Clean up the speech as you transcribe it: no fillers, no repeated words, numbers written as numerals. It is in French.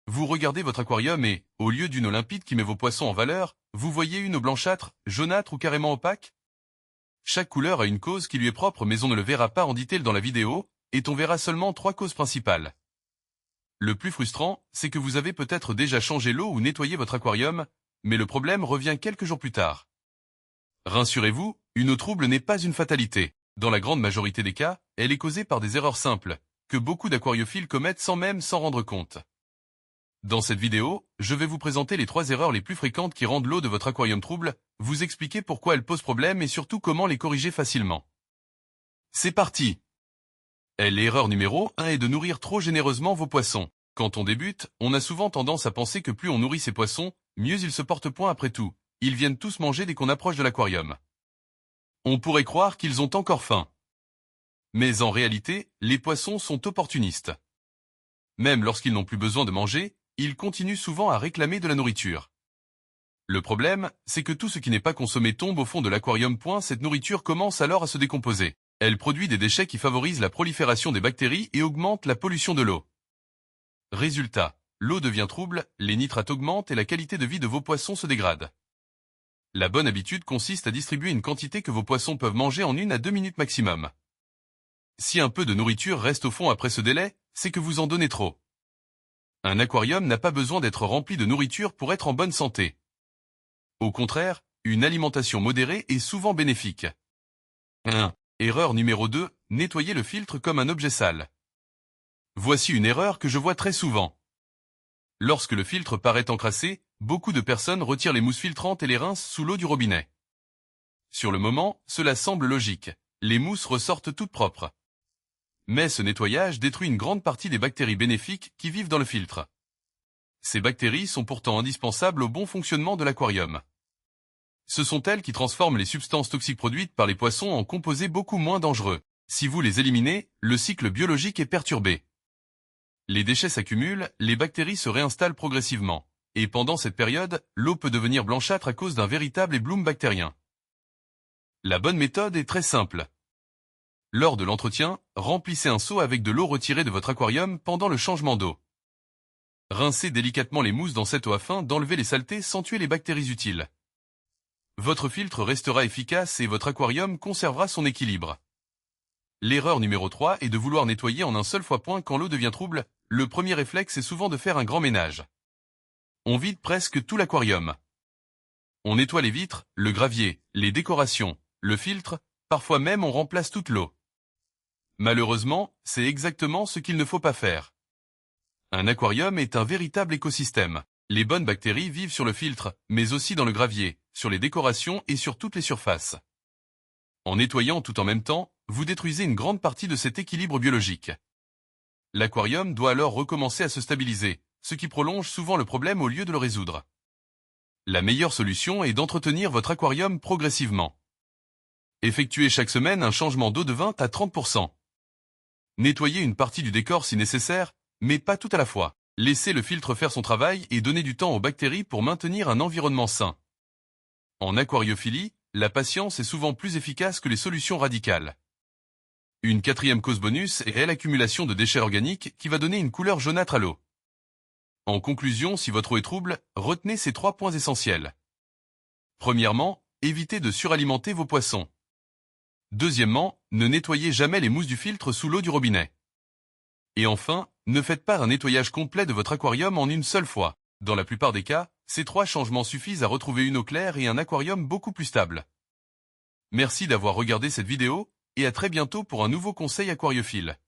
Vous regardez votre aquarium et, au lieu d'une eau limpide qui met vos poissons en valeur, vous voyez une eau blanchâtre, jaunâtre ou carrément opaque? Chaque couleur a une cause qui lui est propre mais on ne le verra pas en détail dans la vidéo, et on verra seulement 3 causes principales. Le plus frustrant, c'est que vous avez peut-être déjà changé l'eau ou nettoyé votre aquarium, mais le problème revient quelques jours plus tard. Rassurez-vous, une eau trouble n'est pas une fatalité. Dans la grande majorité des cas, elle est causée par des erreurs simples, que beaucoup d'aquariophiles commettent sans même s'en rendre compte. Dans cette vidéo, je vais vous présenter les 3 erreurs les plus fréquentes qui rendent l'eau de votre aquarium trouble, vous expliquer pourquoi elles posent problème et surtout comment les corriger facilement. C'est parti! L'erreur numéro 1 est de nourrir trop généreusement vos poissons. Quand on débute, on a souvent tendance à penser que plus on nourrit ses poissons, mieux ils se portent point après tout. Ils viennent tous manger dès qu'on approche de l'aquarium. On pourrait croire qu'ils ont encore faim. Mais en réalité, les poissons sont opportunistes. Même lorsqu'ils n'ont plus besoin de manger, ils continuent souvent à réclamer de la nourriture. Le problème, c'est que tout ce qui n'est pas consommé tombe au fond de l'aquarium. Cette nourriture commence alors à se décomposer. Elle produit des déchets qui favorisent la prolifération des bactéries et augmentent la pollution de l'eau. Résultat, l'eau devient trouble, les nitrates augmentent et la qualité de vie de vos poissons se dégrade. La bonne habitude consiste à distribuer une quantité que vos poissons peuvent manger en 1 à 2 minutes maximum. Si un peu de nourriture reste au fond après ce délai, c'est que vous en donnez trop. Un aquarium n'a pas besoin d'être rempli de nourriture pour être en bonne santé. Au contraire, une alimentation modérée est souvent bénéfique. 1. Erreur numéro 2, nettoyer le filtre comme un objet sale. Voici une erreur que je vois très souvent. Lorsque le filtre paraît encrassé, beaucoup de personnes retirent les mousses filtrantes et les rincent sous l'eau du robinet. Sur le moment, cela semble logique. Les mousses ressortent toutes propres. Mais ce nettoyage détruit une grande partie des bactéries bénéfiques qui vivent dans le filtre. Ces bactéries sont pourtant indispensables au bon fonctionnement de l'aquarium. Ce sont elles qui transforment les substances toxiques produites par les poissons en composés beaucoup moins dangereux. Si vous les éliminez, le cycle biologique est perturbé. Les déchets s'accumulent, les bactéries se réinstallent progressivement. Et pendant cette période, l'eau peut devenir blanchâtre à cause d'un véritable ébloum bactérien. La bonne méthode est très simple. Lors de l'entretien, remplissez un seau avec de l'eau retirée de votre aquarium pendant le changement d'eau. Rincez délicatement les mousses dans cette eau afin d'enlever les saletés sans tuer les bactéries utiles. Votre filtre restera efficace et votre aquarium conservera son équilibre. L'erreur numéro 3 est de vouloir nettoyer en un seul fois. Quand l'eau devient trouble, le premier réflexe est souvent de faire un grand ménage. On vide presque tout l'aquarium. On nettoie les vitres, le gravier, les décorations, le filtre, parfois même on remplace toute l'eau. Malheureusement, c'est exactement ce qu'il ne faut pas faire. Un aquarium est un véritable écosystème. Les bonnes bactéries vivent sur le filtre, mais aussi dans le gravier, sur les décorations et sur toutes les surfaces. En nettoyant tout en même temps, vous détruisez une grande partie de cet équilibre biologique. L'aquarium doit alors recommencer à se stabiliser, ce qui prolonge souvent le problème au lieu de le résoudre. La meilleure solution est d'entretenir votre aquarium progressivement. Effectuez chaque semaine un changement d'eau de 20 à 30%. Nettoyez une partie du décor si nécessaire, mais pas tout à la fois. Laissez le filtre faire son travail et donnez du temps aux bactéries pour maintenir un environnement sain. En aquariophilie, la patience est souvent plus efficace que les solutions radicales. Une 4e cause bonus est l'accumulation de déchets organiques qui va donner une couleur jaunâtre à l'eau. En conclusion, si votre eau est trouble, retenez ces 3 points essentiels. Premièrement, évitez de suralimenter vos poissons. Deuxièmement, ne nettoyez jamais les mousses du filtre sous l'eau du robinet. Et enfin, ne faites pas un nettoyage complet de votre aquarium en une seule fois. Dans la plupart des cas, ces 3 changements suffisent à retrouver une eau claire et un aquarium beaucoup plus stable. Merci d'avoir regardé cette vidéo, et à très bientôt pour un nouveau conseil aquariophile.